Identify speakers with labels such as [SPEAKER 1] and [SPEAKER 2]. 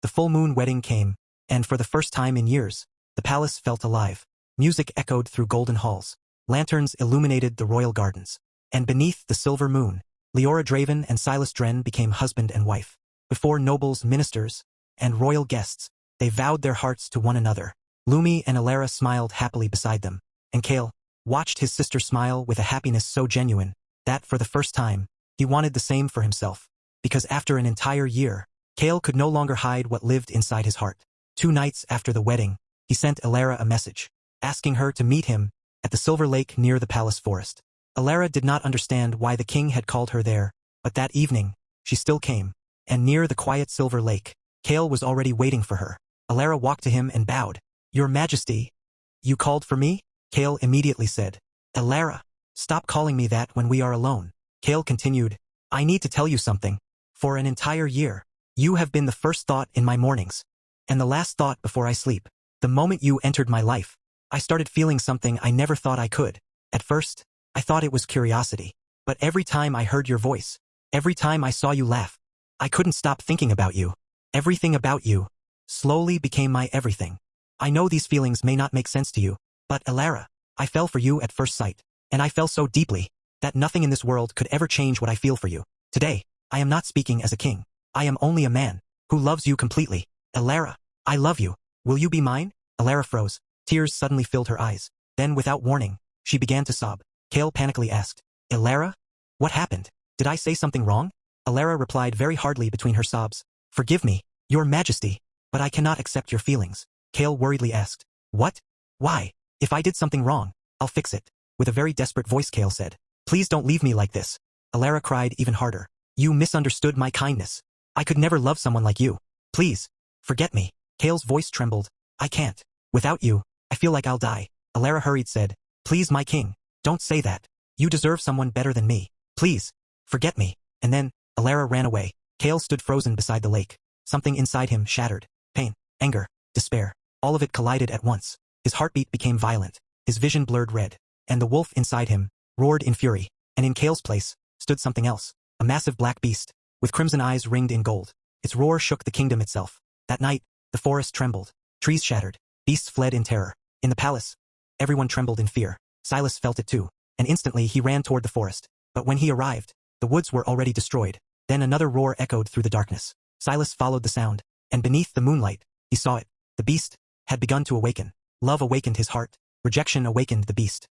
[SPEAKER 1] The full moon wedding came, and for the first time in years, the palace felt alive. Music echoed through golden halls. Lanterns illuminated the royal gardens. And beneath the silver moon, Elara Draven and Sylas Dren became husband and wife. Before nobles, ministers, and royal guests, they vowed their hearts to one another. Lumi and Elara smiled happily beside them, and Kael watched his sister smile with a happiness so genuine that, for the first time, he wanted the same for himself. Because after an entire year, Kael could no longer hide what lived inside his heart. 2 nights after the wedding, he sent Elara a message, asking her to meet him at the Silver Lake near the palace forest. Elara did not understand why the king had called her there, but that evening, she still came, and near the quiet Silver Lake, Kael was already waiting for her. Elara walked to him and bowed. "Your Majesty, you called for me?" Kael immediately said. "Elara, stop calling me that when we are alone." Kael continued, "I need to tell you something. For an entire year, you have been the first thought in my mornings, and the last thought before I sleep. The moment you entered my life, I started feeling something I never thought I could. At first, I thought it was curiosity. But every time I heard your voice, every time I saw you laugh, I couldn't stop thinking about you. Everything about you slowly became my everything. I know these feelings may not make sense to you, but Elara, I fell for you at first sight, and I fell so deeply that nothing in this world could ever change what I feel for you. Today, I am not speaking as a king. I am only a man who loves you completely. Elara, I love you. Will you be mine?" Elara froze. Tears suddenly filled her eyes. Then, without warning, she began to sob. Kael panically asked, "Elara? What happened? Did I say something wrong?" Elara replied very hardly between her sobs, "Forgive me, Your Majesty, but I cannot accept your feelings." Kael worriedly asked, "What? Why? If I did something wrong, I'll fix it." With a very desperate voice, Kael said, "Please don't leave me like this." Elara cried even harder. "You misunderstood my kindness. I could never love someone like you. Please, forget me." Kael's voice trembled. "I can't. Without you, I feel like I'll die." Elara hurried said, "Please, my king, don't say that. You deserve someone better than me. Please, forget me." And then, Elara ran away. Kael stood frozen beside the lake. Something inside him shattered. Pain, anger, despair, all of it collided at once. His heartbeat became violent. His vision blurred red. And the wolf inside him roared in fury. And in Kael's place stood something else. A massive black beast, with crimson eyes ringed in gold. Its roar shook the kingdom itself. That night, the forest trembled. Trees shattered. Beasts fled in terror. In the palace, everyone trembled in fear. Sylas felt it too, and instantly he ran toward the forest. But when he arrived, the woods were already destroyed. Then another roar echoed through the darkness. Sylas followed the sound, and beneath the moonlight, he saw it. The beast had begun to awaken. Love awakened his heart. Rejection awakened the beast.